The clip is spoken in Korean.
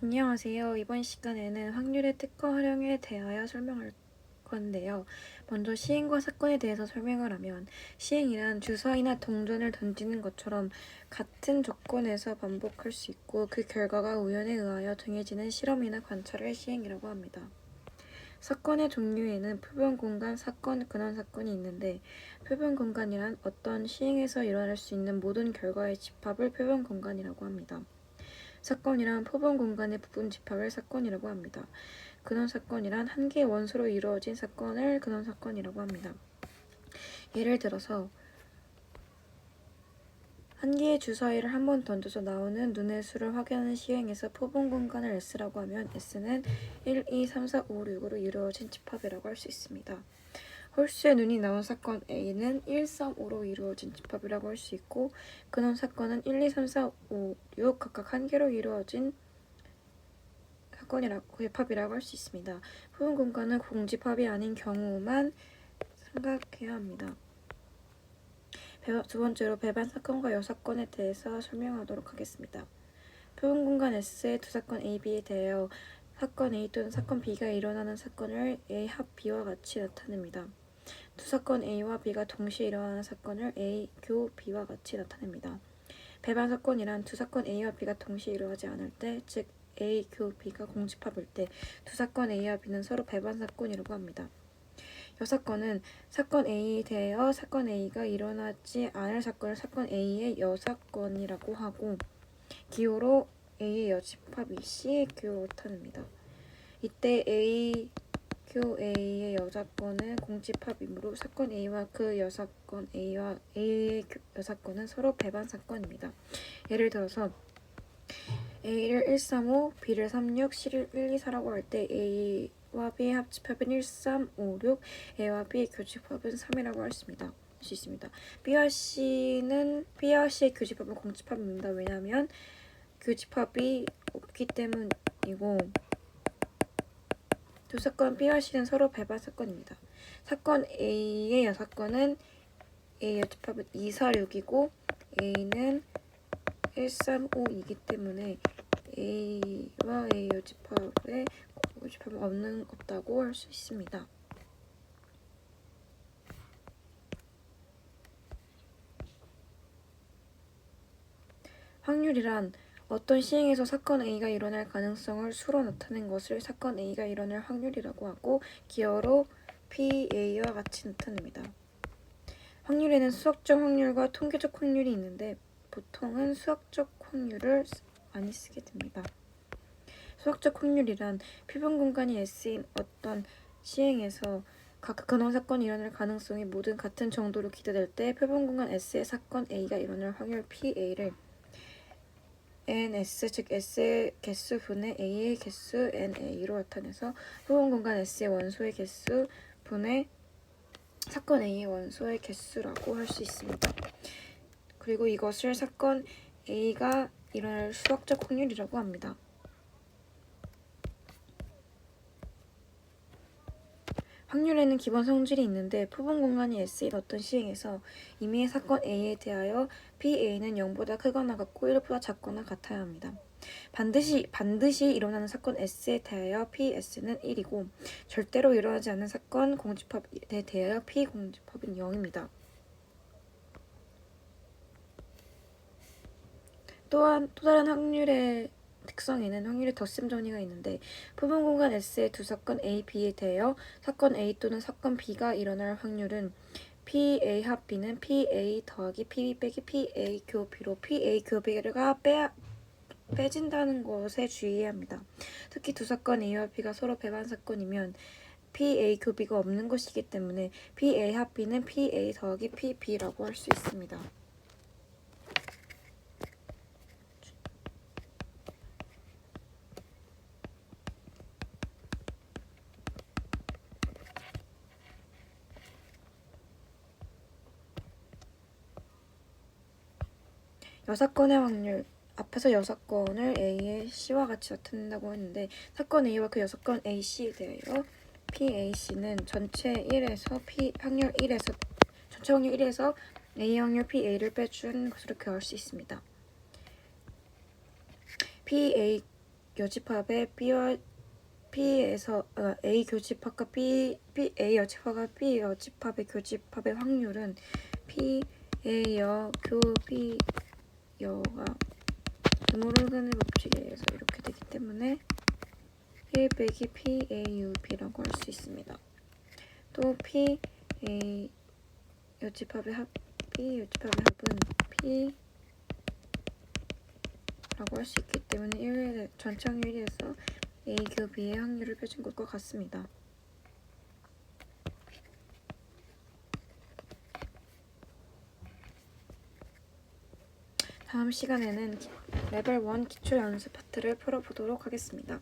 안녕하세요. 이번 시간에는 확률의 특허 활용에 대하여 설명할 건데요. 먼저 시행과 사건에 대해서 설명을 하면, 시행이란 주사위나 동전을 던지는 것처럼 같은 조건에서 반복할 수 있고 그 결과가 우연에 의하여 정해지는 실험이나 관찰을 시행이라고 합니다. 사건의 종류에는 표본 공간, 사건, 근원 사건이 있는데, 표본 공간이란 어떤 시행에서 일어날 수 있는 모든 결과의 집합을 표본 공간이라고 합니다. 사건이란 표본 공간의 부분 집합을 사건이라고 합니다. 근원 사건이란 한 개의 원소로 이루어진 사건을 근원 사건이라고 합니다. 예를 들어서 한 개의 주사위를 한 번 던져서 나오는 눈의 수를 확인하는 시행에서 표본 공간을 S라고 하면 S는 1, 2, 3, 4, 5, 6으로 이루어진 집합이라고 할 수 있습니다. 홀수의 눈이 나온 사건 A는 1, 3, 5로 이루어진 집합이라고 할 수 있고, 근원 사건은 1, 2, 3, 4, 5, 6 각각 한 개로 이루어진 사건이라고 집합이라고 할 수 있습니다. 표본 공간은 공집합이 아닌 경우만 생각해야 합니다. 두 번째로 배반 사건과 여사건에 대해서 설명하도록 하겠습니다. 표본 공간 S의 두 사건 A, B에 대하여 사건 A 또는 사건 B가 일어나는 사건을 A 합 B와 같이 나타냅니다. 두 사건 A와 B가 동시에 일어나는 사건을 A 교 B와 같이 나타냅니다. 배반 사건이란 두 사건 A와 B가 동시에 일어나지 않을 때, 즉 A 교 B가 공집합일 때 두 사건 A와 B는 서로 배반 사건이라고 합니다. 여사건은 사건 A에 대하여 사건 A가 일어나지 않을 사건을 사건 A의 여사건이라고 하고, 기호로 A의 여집합이 C의 기호로 나타납니다. 이때 A 교 A의 여사건은 공집합이므로 사건 A와 그 여사건 A의 여사건은 서로 배반 사건입니다. 예를 들어서 A를 135, B를 36, C를 124라고 할 때 A와 B의 합집합은 1, 3, 5, 6, A와 B의 교집합은 3이라고 할 수 있습니다. B와 C의 교집합은 공집합입니다. 왜냐하면 교집합이 없기 때문이고, 두 사건 B와 C는 서로 배반 사건입니다. 사건 A의 여사건은 A의 여집합은 2, 4, 6이고 A는 1, 3, 5이기 때문에 A와 A 여집합은 없다고 할 수 있습니다. 확률이란 어떤 시행에서 사건 A가 일어날 가능성을 수로 나타낸 것을 사건 A가 일어날 확률이라고 하고, 기호로 PA와 같이 나타냅니다. 확률에는 수학적 확률과 통계적 확률이 있는데, 보통은 수학적 확률을 많이 쓰게 됩니다. 수학적 확률이란 표본 공간이 S인 어떤 시행에서 각 근원 사건이 일어날 가능성이 모두 같은 정도로 기대될 때, 표본 공간 S의 사건 A가 일어날 확률 PA를 NS, 즉 S의 개수 분의 A의 개수 NA로 나타내서 표본 공간 S의 원소의 개수 분의 사건 A의 원소의 개수라고 할 수 있습니다. 그리고 이것을 사건 A가 일어날 수학적 확률이라고 합니다. 확률에는 기본 성질이 있는데, 표본 공간이 S인 어떤 시행에서 임의의 사건 A에 대하여 PA는 0보다 크거나 같고 1보다 작거나 같아야 합니다. 반드시 일어나는 사건 S에 대하여 PS는 1이고, 절대로 일어나지 않는 사건 공집합에 대하여 P 공집합은 0입니다. 또한 또 다른 확률의 특성에는 확률의 덧셈 정리가 있는데, 표본 공간 S의 두 사건 A, B에 대하여 사건 A 또는 사건 B가 일어날 확률은 PA 합 B는 PA 더하기 PB 빼기 PA 교 B로 PA 교 B가 빼진다는 것에 주의해야 합니다. 특히 두 사건 A와 B가 서로 배반 사건이면 PA 교 B가 없는 것이기 때문에 PA 합 B는 PA 더하기 PB라고 할 수 있습니다. 여사건의 확률. 앞에서 여사건을 A의 C와 같이 나타낸다고 했는데, 사건 A와 그 여사건 AC에 대하여 PAC는 전체 확률 1에서 A 확률 PA를 빼준 것으로 구할 수 있습니다. PA 여집합의 B에서 A 교집합과 A 여집합과 B 여집합의 교집합의 확률은 P의 여교 B 여가 드모르간의 법칙에 의해서 이렇게 되기 때문에 1 빼기 PAUB라고 할 수 있습니다. 또 PA 여집합의 합은 P 라고 할 수 있기 때문에 전체 확률 1에서 A 교 B의 확률을 펴준 것과 같습니다. 다음 시간에는 레벨 1 기초 연습 파트를 풀어보도록 하겠습니다.